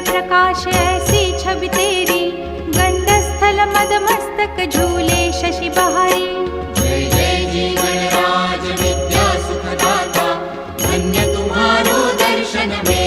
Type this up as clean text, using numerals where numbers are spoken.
प्रकाश ऐसी छवि तेरी, गंडस्थल मदमस्तक झूले शशि बहारी। जय जय जीवनराज विद्या सुखदाता, धन्य तुम्हारो दर्शन में